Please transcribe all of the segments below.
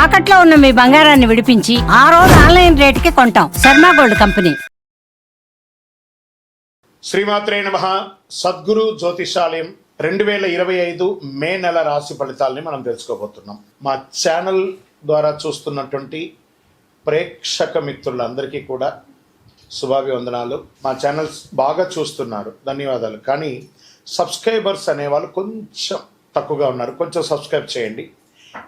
తాకట్లో ఉన్న మీ బంగారాన్ని విడిపించి ఆ రోజు ఆన్లైన్ రేటుకి కొంటాం. Sharma gold company. శ్రీమాత్రే నమః. సద్గురు జ్యోతిషాలయం 2025 మే నెల రాశి ఫలితాలని మనం తెలుసుకోబోతున్నాం. మా ఛానల్ ద్వారా చూస్తున్నటువంటి ప్రేక్షక మిత్రులందరికీ కూడా శుభాభివందనాలు. మా ఛానల్స్ బాగా చూస్తున్నారు, ధన్యవాదాలు. కానీ సబ్స్క్రైబర్స్ అనేవాళ్ళు కొంచెం తక్కువగా ఉన్నారు. కొంచెం సబ్స్క్రైబ్ చేయండి.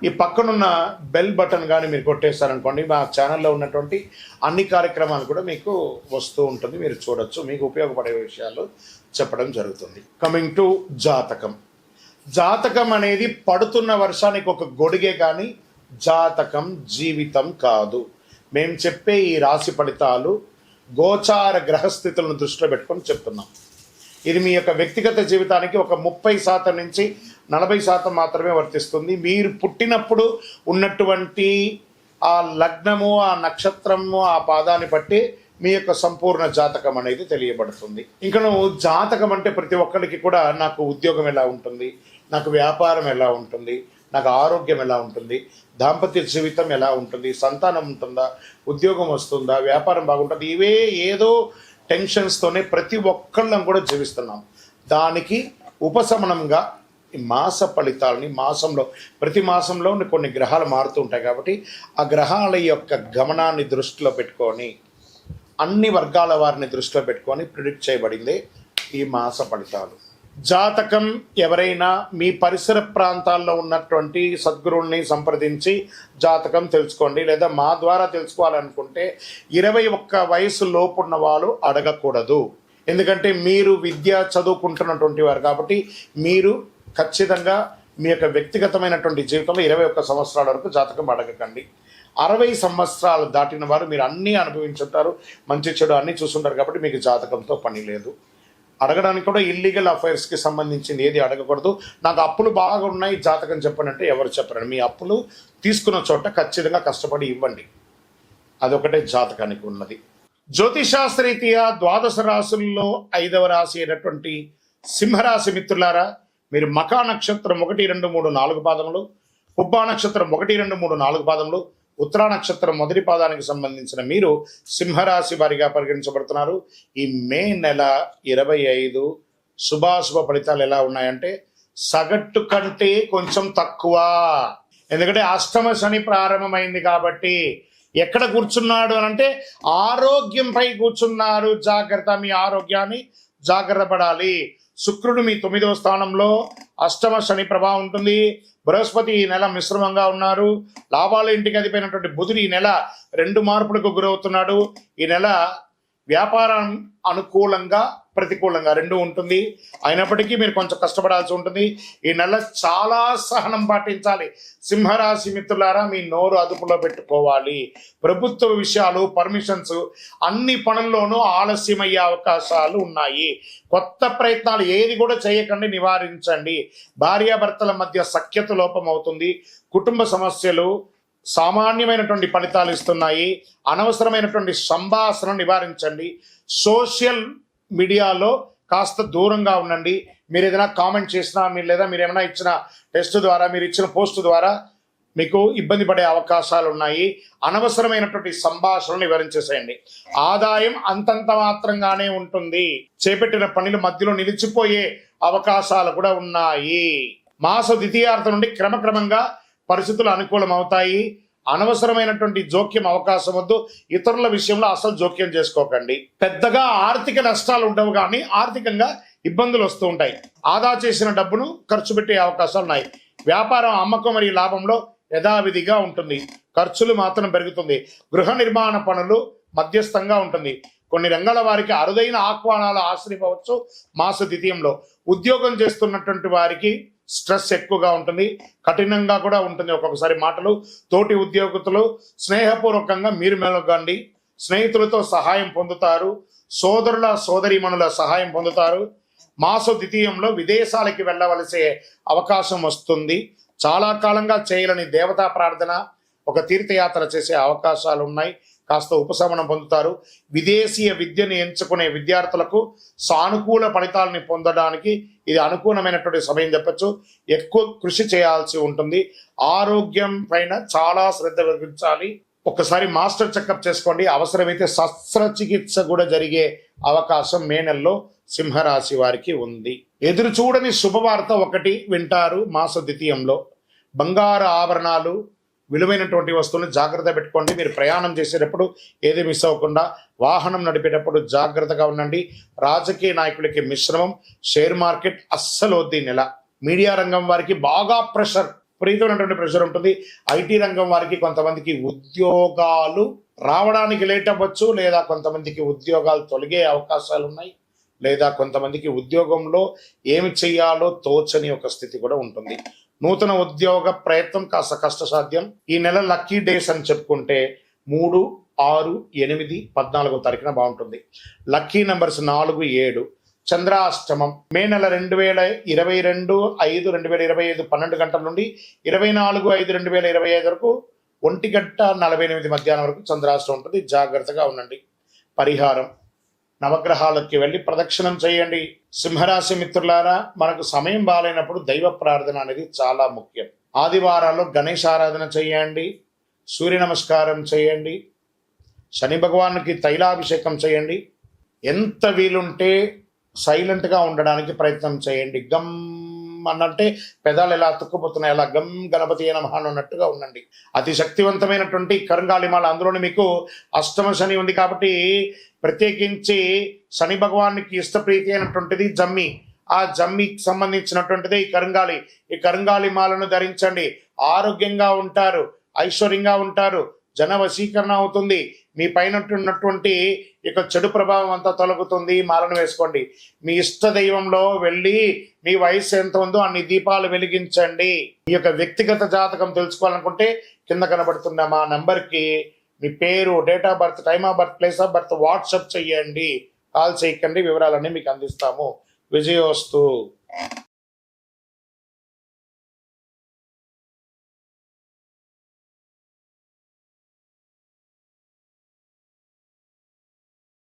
ఈ పక్కనున్న బెల్ బటన్ కానీ మీరు కొట్టేస్తారనుకోండి, మా ఛానల్లో ఉన్నటువంటి అన్ని కార్యక్రమాలు కూడా మీకు వస్తూ ఉంటుంది, మీరు చూడొచ్చు. మీకు ఉపయోగపడే విషయాలు చెప్పడం జరుగుతుంది. కమింగ్ టు జాతకం. జాతకం అనేది పడుతున్న వర్షానికి ఒక గొడుగే కానీ జాతకం జీవితం కాదు. మేము చెప్పే ఈ రాశి ఫలితాలు గోచార గ్రహస్థితులను దృష్టిలో పెట్టుకొని చెప్తున్నాం. ఇది మీ యొక్క వ్యక్తిగత జీవితానికి ఒక 30% నుంచి 40% మాత్రమే వర్తిస్తుంది. మీరు పుట్టినప్పుడు ఉన్నటువంటి ఆ లగ్నము, ఆ నక్షత్రము, ఆ పాదాన్ని బట్టి మీ యొక్క సంపూర్ణ జాతకం అనేది తెలియబడుతుంది. ఇంకా నువ్వు జాతకం అంటే ప్రతి ఒక్కరికి కూడా నాకు ఉద్యోగం ఎలా ఉంటుంది, నాకు వ్యాపారం ఎలా ఉంటుంది, నాకు ఆరోగ్యం ఎలా ఉంటుంది, దాంపత్య జీవితం ఎలా ఉంటుంది, సంతానం ఉంటుందా, ఉద్యోగం వస్తుందా, వ్యాపారం బాగుంటుంది, ఇవే ఏదో టెన్షన్స్తోనే ప్రతి ఒక్కళ్ళం కూడా జీవిస్తున్నాం. దానికి ఉపశమనంగా ఈ మాస ఫలితాలని ప్రతి మాసంలో కొన్ని గ్రహాలు మారుతూ ఉంటాయి కాబట్టి ఆ గ్రహాల యొక్క గమనాన్ని దృష్టిలో పెట్టుకొని అన్ని వర్గాల వారిని దృష్టిలో పెట్టుకొని ప్రిడిక్ట్ చేయబడింది ఈ మాస ఫలితాలు. జాతకం ఎవరైనా మీ పరిసర ప్రాంతాల్లో ఉన్నటువంటి సద్గురువుల్ని సంప్రదించి జాతకం తెలుసుకోండి. లేదా మా ద్వారా తెలుసుకోవాలనుకుంటే 21 వయసు లోపున్న వాళ్ళు అడగకూడదు. ఎందుకంటే మీరు విద్య చదువుకుంటున్నటువంటి వారు కాబట్టి మీరు ఖచ్చితంగా మీ యొక్క వ్యక్తిగతమైనటువంటి జీవితంలో 21 సంవత్సరాల వరకు జాతకం అడగకండి. 60 సంవత్సరాలు దాటిన వారు మీరు అన్నీ అనుభవించుంటారు, మంచి చెడు అన్నీ చూస్తుంటారు కాబట్టి మీకు జాతకంతో పని లేదు. అడగడానికి కూడా ఇల్లీగల్ అఫైర్స్కి సంబంధించింది ఏది అడగకూడదు. నాకు అప్పులు బాగా ఉన్నాయి, జాతకం చెప్పనంటే ఎవరు చెప్పరండి. మీ అప్పులు తీసుకున్న చోట ఖచ్చితంగా కష్టపడి ఇవ్వండి, అదొకటే జాతకానికి ఉన్నది. జ్యోతిషాస్త్రరీత్యా 12 రాశుల్లో 5వ రాశి అయినటువంటి సింహరాశి మిత్రులారా, మీరు మకా నక్షత్రం 1, 2, 3, 4 పాదములు, పుబ్బా నక్షత్రం 1, 2, 3, 4 పాదములు, ఉత్తరా నక్షత్రం మొదటి పాదానికి సంబంధించిన మీరు సింహరాశి వారిగా పరిగణించబడుతున్నారు. ఈ మే నెల 25 శుభాశుభ ఫలితాలు ఎలా ఉన్నాయంటే సగటు కంటే కొంచెం తక్కువ. ఎందుకంటే అష్టమ శని ప్రారంభమైంది కాబట్టి ఎక్కడ కూర్చున్నాడు అని అంటే ఆరోగ్యంపై కూర్చున్నారు. జాగ్రత్త, మీ ఆరోగ్యాన్ని జాగ్రత్త పడాలి. శుక్రుడు మీ 9వ స్థానంలో, అష్టమ శని ప్రభావం ఉంటుంది. బృహస్పతి ఈ నెల మిశ్రమంగా ఉన్నారు. లాభాల ఇంటికి అధిపైనటువంటి బుధుడు ఈ నెల 2 మార్పులకు గురవుతున్నాడు. ఈ నెల వ్యాపారం అనుకూలంగా ప్రతికూలంగా 2 ఉంటుంది. అయినప్పటికీ మీరు కొంచెం కష్టపడాల్సి ఉంటుంది. ఈ నెల చాలా సహనం పాటించాలి. సింహరాశి మిత్రులారా, మీ నోరు అదుపులో పెట్టుకోవాలి. ప్రభుత్వ విషయాలు, పర్మిషన్స్ అన్ని పనుల్లోనూ ఆలస్యమయ్యే అవకాశాలు ఉన్నాయి. కొత్త ప్రయత్నాలు ఏది కూడా చేయకండి, నివారించండి. భార్యాభర్తల మధ్య సఖ్యత లోపం అవుతుంది. కుటుంబ సమస్యలు సామాన్యమైనటువంటి ఫలితాలు ఇస్తున్నాయి. అనవసరమైనటువంటి సంభాషణ నివారించండి. సోషల్ మీడియాలో కాస్త దూరంగా ఉండండి. మీరు ఏదైనా కామెంట్ చేసినా, లేదా మీరు ఏమైనా ఇచ్చిన టెస్ట్ ద్వారా, మీరు ఇచ్చిన పోస్ట్ ద్వారా మీకు ఇబ్బంది పడే అవకాశాలు ఉన్నాయి. అనవసరమైనటువంటి సంభాషణలు నివారించేసేయండి. ఆదాయం అంతంత మాత్రంగానే ఉంటుంది. చేపట్టిన పనులు మధ్యలో నిలిచిపోయే అవకాశాలు కూడా ఉన్నాయి. మాస ద్వితీయార్థం నుండి క్రమక్రమంగా పరిస్థితులు అనుకూలం అవుతాయి. అనవసరమైనటువంటి జోక్యం అవకాశం వద్దు. ఇతరుల విషయంలో అసలు జోక్యం చేసుకోకండి. పెద్దగా ఆర్థిక నష్టాలు ఉండవు, కానీ ఆర్థికంగా ఇబ్బందులు వస్తూ ఉంటాయి. ఆదా చేసిన డబ్బును ఖర్చు పెట్టే అవకాశాలు ఉన్నాయి. వ్యాపారం, అమ్మకం మరియు లాభంలో యథావిధిగా ఉంటుంది. ఖర్చులు మాత్రం పెరుగుతుంది. గృహ నిర్మాణ పనులు మధ్యస్థంగా ఉంటుంది. కొన్ని రంగాల వారికి అరుదైన ఆహ్వానాలు ఆశ్రయించవచ్చు. మాస ద్వితీయంలో ఉద్యోగం చేస్తున్నటువంటి వారికి స్ట్రెస్ ఎక్కువగా ఉంటుంది, కఠినంగా కూడా ఉంటుంది. ఒక్కొక్కసారి మాటలు తోటి ఉద్యోగులు స్నేహపూర్వకంగా మీరు మెలగండి. స్నేహితులతో సహాయం పొందుతారు. సోదరుల సోదరీమణుల సహాయం పొందుతారు. మాస ద్వితీయంలో విదేశాలకి వెళ్ళవలసే అవకాశం వస్తుంది. చాలా కాలంగా చేయలేని దేవతా ప్రార్థన, ఒక తీర్థయాత్ర చేసే అవకాశాలు ఉన్నాయి. కాస్త ఉపశమనం పొందుతారు. విదేశీయ విద్యను ఎంచుకునే విద్యార్థులకు సానుకూల ఫలితాలని పొందడానికి ఇది అనుకూలమైనటువంటి సమయం చెప్పొచ్చు. ఎక్కువ కృషి చేయాల్సి ఉంటుంది. ఆరోగ్యం పైన చాలా శ్రద్ధ వహించాలి. ఒకసారి మాస్టర్ చెకప్ చేసుకోండి. అవసరమైతే శస్త్రచికిత్స కూడా జరిగే అవకాశం మే నెలలో సింహరాశి వారికి ఉంది. ఎదురు చూడని శుభవార్త ఒకటి వింటారు మాస ద్వితీయంలో. బంగారు ఆభరణాలు, విలువైనటువంటి వస్తువులను జాగ్రత్త పెట్టుకోండి. మీరు ప్రయాణం చేసేటప్పుడు ఏది మిస్ అవ్వకుండా, వాహనం నడిపేటప్పుడు జాగ్రత్తగా ఉండండి. రాజకీయ నాయకులకి మిశ్రమం. షేర్ మార్కెట్ అస్సలు వద్దు ఈ నెల. మీడియా రంగం వారికి బాగా ప్రెషర్, విపరీతమైనటువంటి ప్రెషర్ ఉంటుంది. ఐటీ రంగం వారికి కొంతమందికి ఉద్యోగాలు రావడానికి లేట్ అవ్వచ్చు, లేదా కొంతమందికి ఉద్యోగాలు తొలగే అవకాశాలు ఉన్నాయి, లేదా కొంతమందికి ఉద్యోగంలో ఏమి చేయాలో తోచని ఒక స్థితి కూడా ఉంటుంది. నూతన ఉద్యోగ ప్రయత్నం కాస్త కష్టసాధ్యం. ఈ నెల లక్కీ డేస్ అని చెప్పుకుంటే 3, 6, 8, 14 తారీఖున బాగుంటుంది. Lucky numbers 4, 7. చంద్రాష్టమం మే నెల 2022 5 2025 12 గంటల నుండి 24 5 2025 వరకు 1:48 మధ్యాహ్నం వరకు చంద్రాష్టమం ఉంటుంది. జాగ్రత్తగా ఉండండి. పరిహారం: నవగ్రహాలకి వెళ్ళి ప్రదక్షిణం చేయండి. సింహరాశి మిత్రులారా, మనకు సమయం బాగాలేనప్పుడు దైవ ప్రార్థన అనేది చాలా ముఖ్యం. ఆదివారాల్లో గణేష్ ఆరాధన చేయండి, సూర్య నమస్కారం చేయండి, శని భగవానుకి తైలాభిషేకం చేయండి. ఎంత వీలుంటే సైలెంట్గా ఉండడానికి ప్రయత్నం చేయండి. గమ్ అన్నంటే పెదాలు ఎలా తుక్కుపోతున్నాయి, అలా గమ్ గణపతి నమః అన్నట్టుగా ఉండండి. అతి శక్తివంతమైనటువంటి కరంగాళిమాల, అందులోని మీకు అష్టమ శని ఉంది కాబట్టి ప్రత్యేకించి శని భగవానికి ఇష్టప్రీతి అయినటువంటిది జమ్మి. ఆ జమ్మికి సంబంధించినటువంటిది ఈ కరంగాళి. ఈ కరంగాళి మాలను ధరించండి. ఆరోగ్యంగా ఉంటారు, ఐశ్వర్యంగా ఉంటారు, జన వశీకరణ అవుతుంది. మీ పైన ఉన్నటువంటి ఇక చెడు ప్రభావం అంతా తొలగుతుంది. మాలను వేసుకోండి. మీ ఇష్ట దైవంలో వెళ్ళి మీ వయసు ఎంత ఉందో అన్ని దీపాలు వెలిగించండి. ఈ యొక్క వ్యక్తిగత జాతకం తెలుసుకోవాలనుకుంటే కింద కనబడుతున్న మా నెంబర్కి మీ పేరు, date of birth, time of birth, place of birth WhatsApp చేయండి. కాల్ చేయకండి, వివరాలన్నీ మీకు అందిస్తాము. విజయోస్తు.